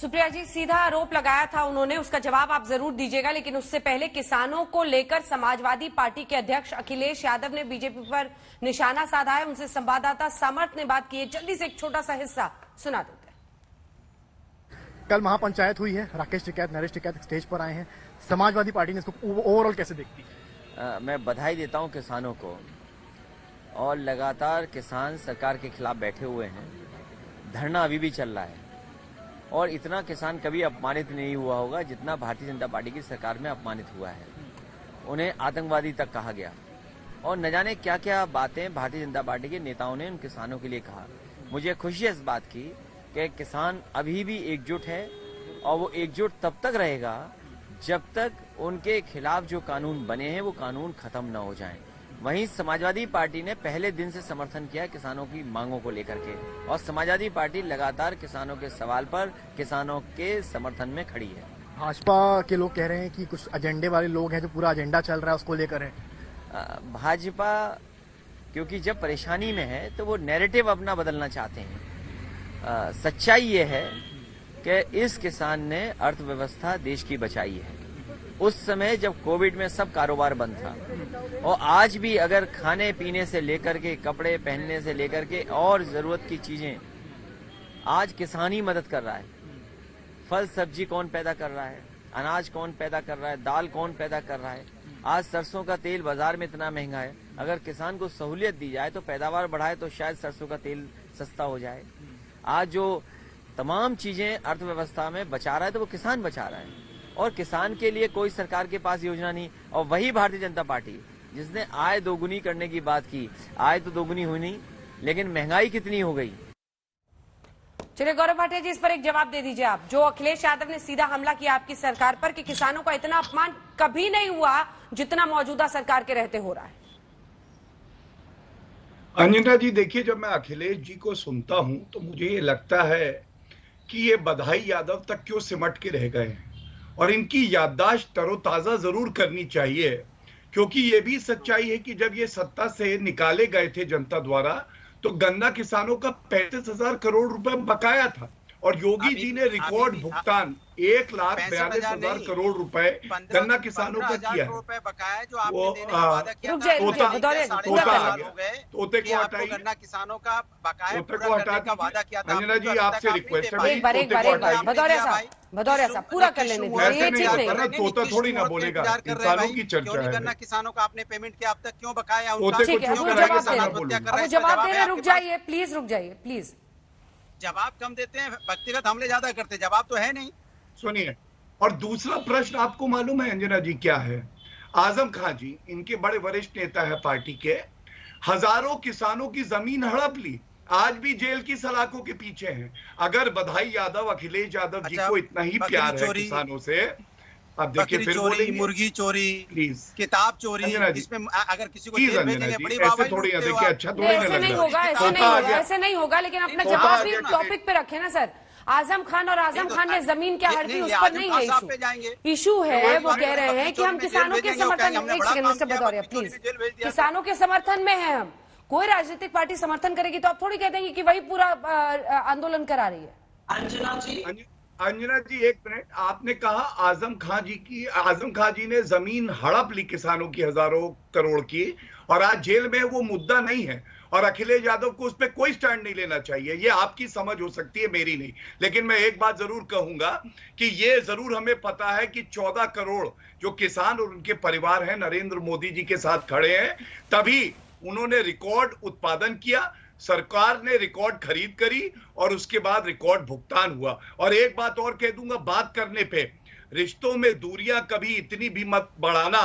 सुप्रिया जी, सीधा आरोप लगाया था उन्होंने, उसका जवाब आप जरूर दीजिएगा, लेकिन उससे पहले किसानों को लेकर समाजवादी पार्टी के अध्यक्ष अखिलेश यादव ने बीजेपी पर निशाना साधा है। उनसे संवाददाता समर्थ ने बात की है, जल्दी से एक छोटा सा हिस्सा सुना देते हैं। कल महापंचायत हुई है, राकेश टिकैत, नरेश टिकैत स्टेज पर आए हैं। समाजवादी पार्टी ने इसको ओवरऑल कैसे देखती है? मैं बधाई देता हूं किसानों को, और लगातार किसान सरकार के खिलाफ बैठे हुए हैं। धरना अभी भी चल रहा है, और इतना किसान कभी अपमानित नहीं हुआ होगा जितना भारतीय जनता पार्टी की सरकार में अपमानित हुआ है। उन्हें आतंकवादी तक कहा गया, और न जाने क्या क्या बातें भारतीय जनता पार्टी के नेताओं ने उन किसानों के लिए कहा। मुझे खुशी है इस बात की कि किसान अभी भी एकजुट है, और वो एकजुट तब तक रहेगा जब तक उनके खिलाफ जो कानून बने हैं वो कानून खत्म न हो जाएं। वहीं समाजवादी पार्टी ने पहले दिन से समर्थन किया किसानों की मांगों को लेकर के, और समाजवादी पार्टी लगातार किसानों के सवाल पर किसानों के समर्थन में खड़ी है। भाजपा के लोग कह रहे हैं कि कुछ एजेंडे वाले लोग हैं जो पूरा एजेंडा चल रहा है उसको लेकर है। भाजपा क्योंकि जब परेशानी में है तो वो नैरेटिव अपना बदलना चाहते हैं। सच्चाई ये है कि इस किसान ने अर्थव्यवस्था देश की बचाई है। उस समय जब कोविड में सब कारोबार बंद था, और आज भी अगर खाने पीने से लेकर के कपड़े पहनने से लेकर के और जरूरत की चीजें आज किसान ही मदद कर रहा है। फल सब्जी कौन पैदा कर रहा है, अनाज कौन पैदा कर रहा है, दाल कौन पैदा कर रहा है। आज सरसों का तेल बाजार में इतना महंगा है, अगर किसान को सहूलियत दी जाए तो पैदावार बढ़ाए तो शायद सरसों का तेल सस्ता हो जाए। आज जो तमाम चीजें अर्थव्यवस्था में बचा रहा है तो वो किसान बचा रहा है, और किसान के लिए कोई सरकार के पास योजना नहीं। और वही भारतीय जनता पार्टी जिसने आय दोगुनी करने की बात की, आय तो दोगुनी हुई नहीं, लेकिन महंगाई कितनी हो गई। चलिए गौरव भाटिया जी, इस पर एक जवाब दे दीजिए आप। जो अखिलेश यादव ने सीधा हमला किया आपकी सरकार पर कि किसानों का इतना अपमान कभी नहीं हुआ जितना मौजूदा सरकार के रहते हो रहा है। अंजना जी, देखिए, जब मैं अखिलेश जी को सुनता हूं तो मुझे ये लगता है कि ये बधाई यादव तक क्यों सिमट के रह गए हैं, और इनकी याददाश्त तरोताजा जरूर करनी चाहिए। क्योंकि ये भी सच्चाई है कि जब ये सत्ता से निकाले गए थे जनता द्वारा, तो गन्ना किसानों का 35,000 करोड़ रुपए बकाया था, और योगी जी ने रिकॉर्ड भुगतान 1,42,000 करोड़ रुपए गन्ना किसानों का किया है। वो तोते को हटाइए, गन्ना किसानों का बकाया तोते को हटा दीजिए। अंजना जी, आपसे रिक्वेस्ट है, भदौरिया साहब पूरा कर लेने दीजिए। तोता थोड़ी ना बोलेगा, किसानों की चर्चा है। गन्ना किसानों का आपने पेमेंट किया, अब तक क्यों बकाया? जवाब दे रहे, रुक जाइए प्लीज, रुक जाइए प्लीज। जवाब कम देते हैं, व्यक्तिगत हमले ज्यादा करते हैं, जवाब तो है नहीं। सुनिए, और दूसरा प्रश्न आपको मालूम है अंजना जी क्या है? आजम खान जी, इनके बड़े वरिष्ठ नेता है पार्टी के, हजारों किसानों की जमीन हड़प ली, आज भी जेल की सलाखों के पीछे हैं। अगर बधाई यादव, अखिलेश यादव जी को इतना ही प्यार है किसानों से, अब देखिए फिर चोरी, मुर्गी चोरी, प्लीज, किताब चोरी, जिसमें अगर किसी को जेल भेजेंगे बड़ी ऐसे थोड़ी ना, देखिए अच्छा थोड़ी ऐसे नहीं होगा, ऐसे नहीं होगा, लेकिन अपना जवाब भी टॉपिक पे रखे ना सर। आजम खान और आजम खान ने जमीन क्या हड़पी, उस पर नहीं है इशू है। वो कह रहे हैं कि हम किसानों के समर्थन में, एक सेकंड मिस्टर भदौरिया प्लीज, किसानों के समर्थन में है हम। कोई राजनीतिक पार्टी समर्थन करेगी तो आप थोड़ी कह देंगे कि वही पूरा आंदोलन करा रही है। अंजना जी एक मिनट, आपने कहा आजम खान जी ने जमीन हड़प ली किसानों की हजारों करोड़ की, और आज जेल में वो मुद्दा नहीं है, और अखिलेश यादव को उस पर कोई स्टैंड नहीं लेना चाहिए। ये आपकी समझ हो सकती है, मेरी नहीं। लेकिन मैं एक बात जरूर कहूंगा कि ये जरूर हमें पता है कि 14 करोड़ जो किसान और उनके परिवार हैं नरेंद्र मोदी जी के साथ खड़े हैं, तभी उन्होंने रिकॉर्ड उत्पादन किया, सरकार ने रिकॉर्ड खरीद करी, और उसके बाद रिकॉर्ड भुगतान हुआ। और एक बात और कह दूंगा, बात करने पे, रिश्तों में दूरियां कभी इतनी भी मत बढ़ाना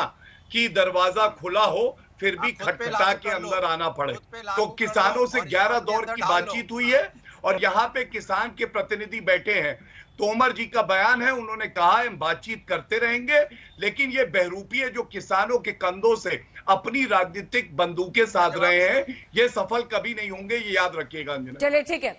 कि दरवाजा खुला हो फिर भी खटखटा के अंदर आना पड़े। तो किसानों से 11 दौर की बातचीत हुई है, और यहाँ पे किसान के प्रतिनिधि बैठे हैं। तोमर जी का बयान है, उन्होंने कहा हम बातचीत करते रहेंगे, लेकिन ये बहरूपीय जो किसानों के कंधों से अपनी राजनीतिक बंदूकें साध रहे हैं, ये सफल कभी नहीं होंगे, ये याद रखिएगा। चलिए ठीक है।